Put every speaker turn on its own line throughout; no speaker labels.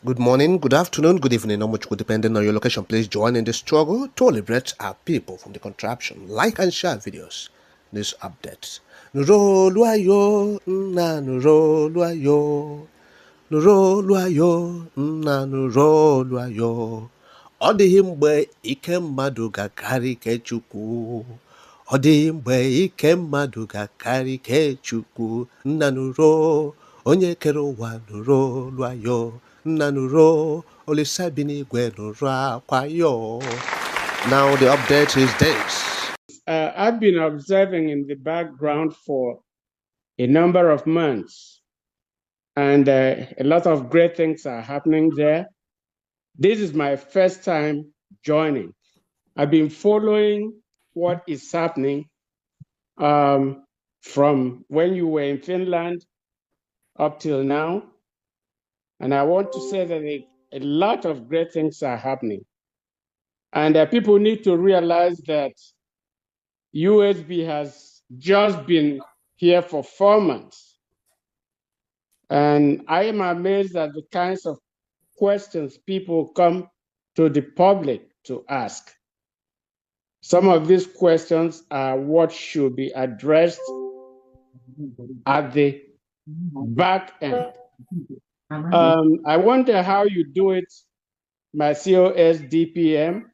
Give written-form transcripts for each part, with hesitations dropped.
Good morning, good afternoon, good evening, or much good depending on your location. Please join in the struggle to liberate our people from the contraption. Like and share videos. News updates. Nuroluayo, na nuroluayo. Nuroluayo, na nuroluayo. Ọ dịghị mgbe ike mmadụ ga-akarị ike Chukwu. Ọ dịghị mgbe ike mmadụ ga-akarị ike Chukwu. Nna nụrụ onye kere ụwa nuroluayo. Nna nụrụ Olisa bi n'igwe nụrụ akwa yo. Now the update is this.
I've been observing in the background for a number of months, and a lot of great things are happening there. This is my first time joining. I've been following what is happening from when you were in Finland up till now. And I want to say that a lot of great things are happening. And people need to realize that USB has just been here for 4 months. And I am amazed at the kinds of questions people come to the public to ask. Some of these questions are what should be addressed at the back end. I wonder how you do it, my COS DPM.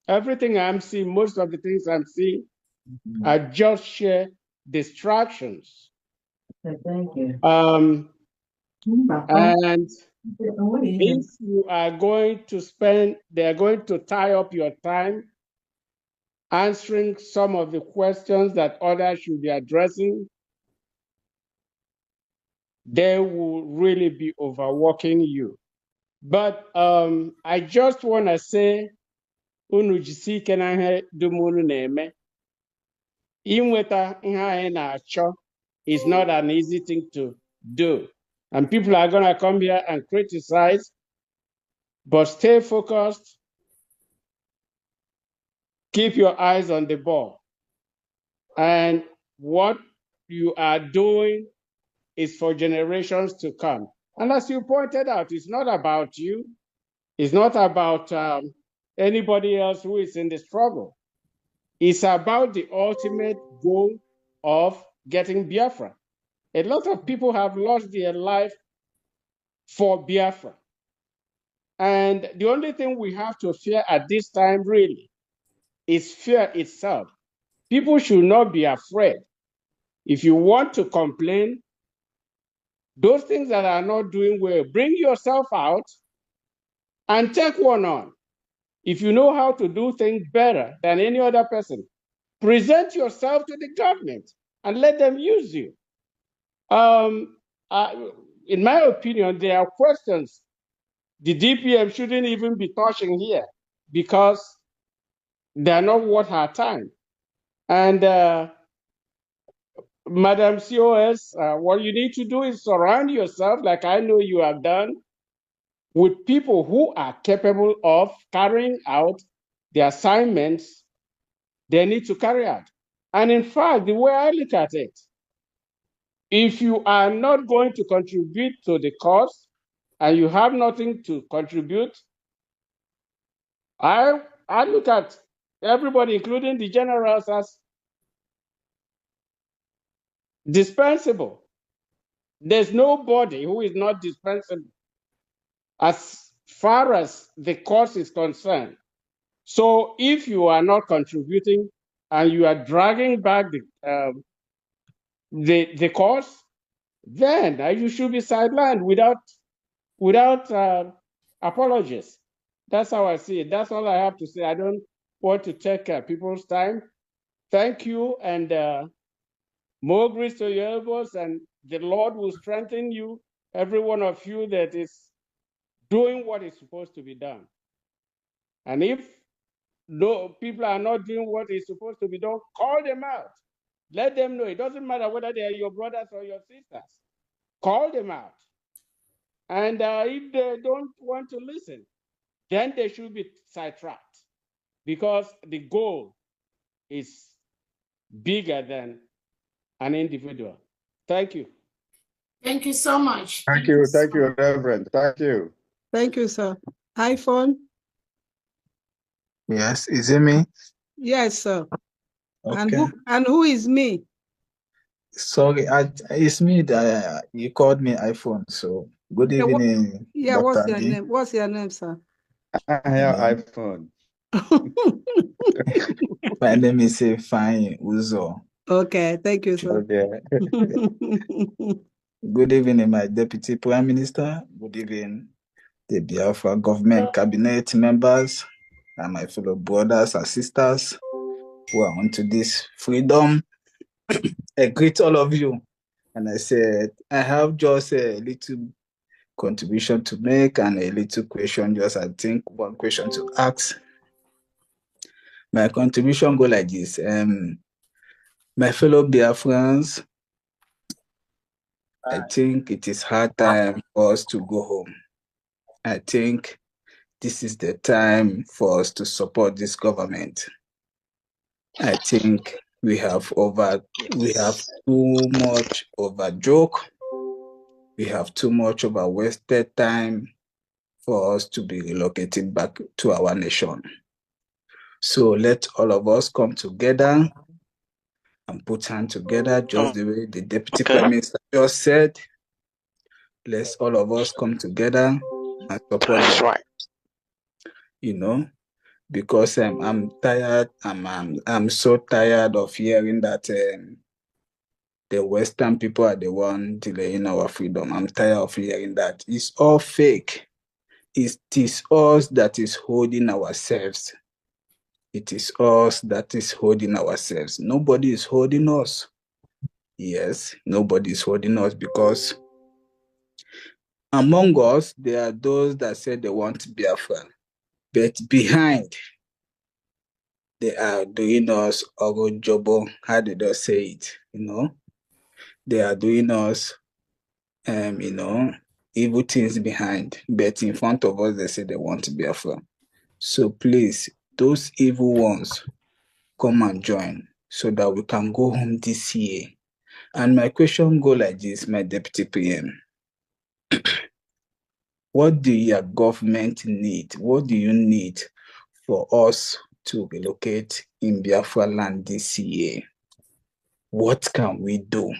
Everything I'm seeing, most of the things I'm seeing are just sheer distractions.
Thank you.
And if you are going to spend, they're going to tie up your time answering some of the questions that others should be addressing, they will really be overworking you. But I just want to say, unu jisi ike na ihe dum unu na-eme. Inweta ihe anyị na-achọ is not an easy thing to do. And people are going to come here and criticize, but stay focused. Keep your eyes on the ball. And what you are doing is for generations to come. And as you pointed out, it's not about you. It's not about anybody else who is in the struggle. It's about the ultimate goal of getting Biafra. A lot of people have lost their life for Biafra. And the only thing we have to fear at this time really is fear itself. People should not be afraid. If you want to complain, those things that are not doing well, bring yourself out and take one on. If you know how to do things better than any other person, present yourself to the government and let them use you. In my opinion, there are questions the DPM shouldn't even be touching here because they're not worth our time. And Madam COS, what you need to do is surround yourself, like I know you have done, with people who are capable of carrying out the assignments they need to carry out. And in fact, the way I look at it, if you are not going to contribute to the cause and you have nothing to contribute, I look at everybody, including the generals, as dispensable. There's nobody who is not dispensable as far as the cause is concerned. So if you are not contributing and you are dragging back the cause, then you should be sidelined without apologies. That's how I see it. That's all I have to say. I don't want to take people's time. Thank you, and more grace to your elbows, and the Lord will strengthen you, every one of you that is doing what is supposed to be done. And if people are not doing what is supposed to be done, call them out. Let them know. It doesn't matter whether they are your brothers or your sisters. Call them out. And if they don't want to listen, then they should be sidetracked because the goal is bigger than an individual. Thank you.
Thank you so much.
Thank you, Reverend. Thank you.
Thank you, sir. iPhone?
Yes, is it me?
Yes, sir.
Okay.
And who is me?
Sorry, it's me that you called me iPhone. So good evening,
What's
Dr.
your
D.
name? What's your name, sir?
I have iPhone.
My name is Fine Uzo.
Okay, thank you, sir.
Okay.
Good evening, my Deputy Prime Minister. Good evening, the Biafra government cabinet members and my fellow brothers and sisters who are onto this freedom. I greet all of you. And I said, I have just a little contribution to make and a little question, just I think one question to ask. My contribution go like this. My fellow Biafrans, I think it is hard time for us to go home. I think this is the time for us to support this government. I think we have too much over joke. We have too much over wasted time for us to be relocated back to our nation. So let all of us come together and put hands together, just the way the Deputy Prime Minister just said. Let's all of us come together and support them. You know, because I'm tired. I'm so tired of hearing that the Western people are the one delaying our freedom. I'm tired of hearing that. It's all fake. It is us that is holding ourselves. It is us that is holding ourselves. Nobody is holding us. Yes, nobody is holding us because among us, there are those that say they want Biafra, but behind, they are doing us Orojobo. How did they say it? They are doing us, evil things behind, but in front of us, they say they want Biafra. So please, those evil ones, come and join so that we can go home this year. And my question go like this, my Deputy PM. What do your government need? What do you need for us to relocate in Biafra land this year? What can we do?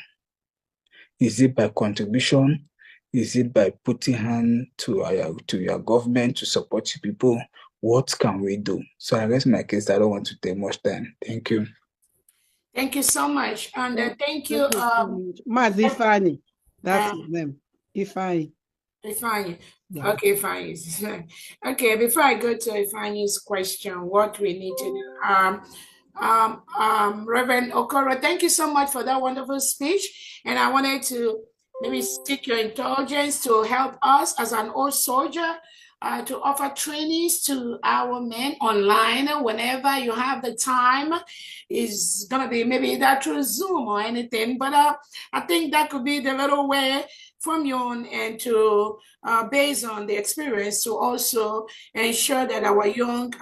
Is it by contribution? Is it by putting hand to your government to support you people? What can we do? So I rest my case. I don't want to take much time. Thank you.
Thank you so much. And thank you.
Maz Ifani. That's his name. Ifani.
Ifani.
Yeah.
Okay, fine. Okay, before I go to Ifani's question, what we need to do, Reverend Okoro, thank you so much for that wonderful speech. And I wanted to maybe seek your indulgence to help us as an old soldier to offer trainings to our men online whenever you have the time. It's going to be maybe that through Zoom or anything, but I think that could be the little way from you and to based on the experience to also ensure that our young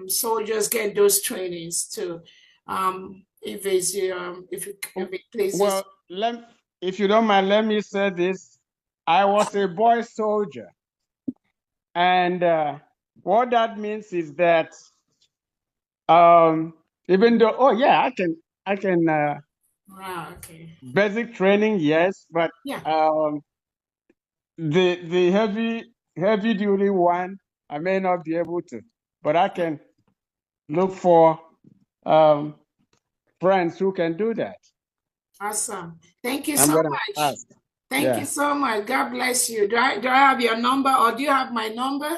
soldiers get those trainings too. If it pleases.
Well, if you don't mind, let me say this. I was a boy soldier. And what that means is that even though, I can
okay.
basic training, yes, but
yeah.
The heavy duty one, I may not be able to, but I can look for friends who can do that.
Awesome. Thank you so much.
Ask.
Thank you so much. God bless you. Do I have your number or do you have my number?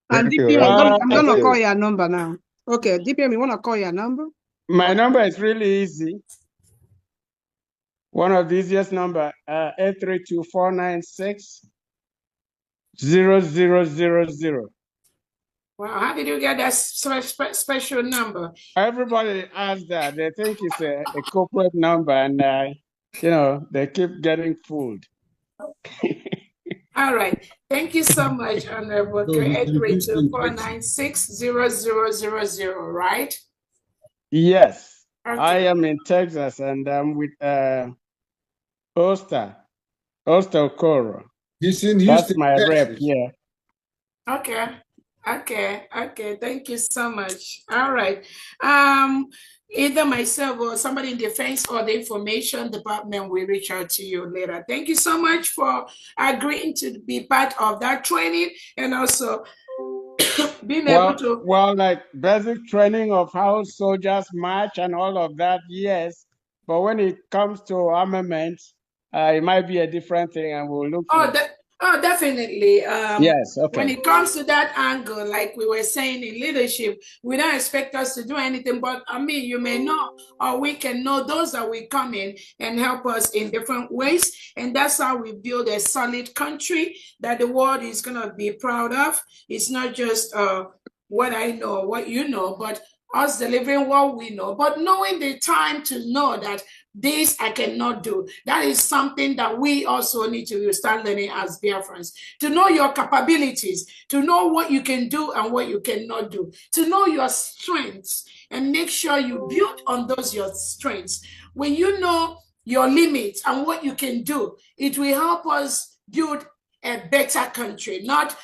And DPM, I'm gonna call your number now. Okay, DPM, you wanna call your number?
My number is really easy. One of the easiest number, 832-496-0000.
Wow, how did you get that special number?
Everybody asks that. They think it's a corporate number, and they keep getting fooled.
All right. Thank you so much, Honorable. 832-496-0000, right?
Yes. I
Okay.
am in Texas, and I'm with Oster Okoro.
He's in
That's
Houston,
my rep
Texas.
here.
Okay. Okay. Thank you so much. All right. Either myself or somebody in defense or the information department will reach out to you later. Thank you so much for agreeing to be part of that training and also being able to.
Well, like basic training of how soldiers march and all of that, yes. But when it comes to armament, it might be a different thing, and we'll look for.
Definitely.
Yes,
When
okay.
it comes to that angle, like we were saying in leadership, we don't expect us to do anything, but I mean, you may know, or we can know those that will come in and help us in different ways. And that's how we build a solid country that the world is going to be proud of. It's not just what I know, what you know, but us delivering what we know, but knowing the time to know that this I cannot do. That is something that we also need to start learning as Biafrans. To know your capabilities, to know what you can do and what you cannot do, to know your strengths and make sure you build on those your strengths. When you know your limits and what you can do, it will help us build a better country. Not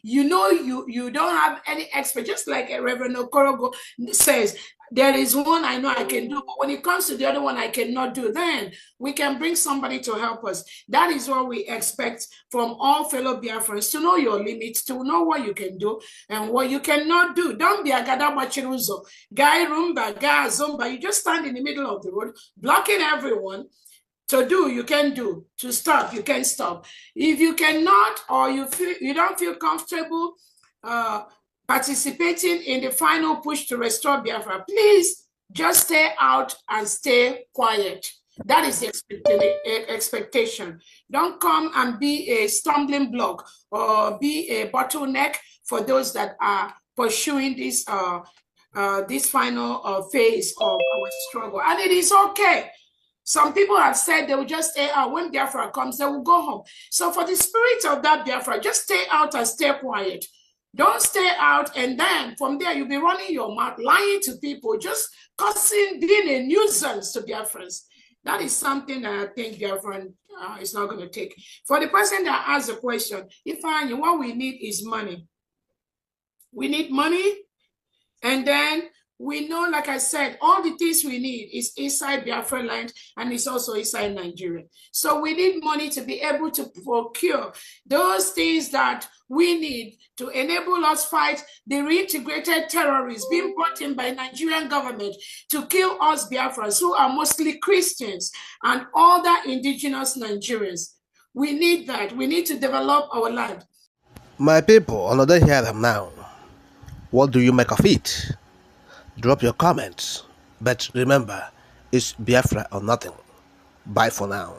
you don't have any expert, just like Reverend Okorogo says, there is one I know I can do, but when it comes to the other one I cannot do, then we can bring somebody to help us. That is what we expect from all fellow Biafrans, to know your limits, to know what you can do and what you cannot do. Don't be a gadabachiruzo, guy rumba, guy zumba. You just stand in the middle of the road, blocking everyone. To do, you can do. To stop, you can stop. If you cannot, or you don't feel comfortable participating in the final push to restore Biafra, please just stay out and stay quiet. That is the expectation. Don't come and be a stumbling block or be a bottleneck for those that are pursuing this final phase of our struggle. And it is okay. Some people have said they will just stay out. When Biafra comes, they will go home. So for the spirit of that Biafra, just stay out and stay quiet. Don't stay out, and then from there you'll be running your mouth, lying to people, just cussing, being a nuisance to Biafrans. That is something that I think Biafran is not going to take. For the person that asked the question, Ifeanyi, what we need is money. We need money, and then we know, like I said, all the things we need is inside Biafra land and it's also inside Nigeria. So we need money to be able to procure those things that we need to enable us fight the reintegrated terrorists being brought in by Nigerian government to kill us Biafrans, who are mostly Christians and other indigenous Nigerians. We need that. We need to develop our land.
My people, another hear them now. What do you make of it? Drop your comments. But remember, it's Biafra or nothing. Bye for now.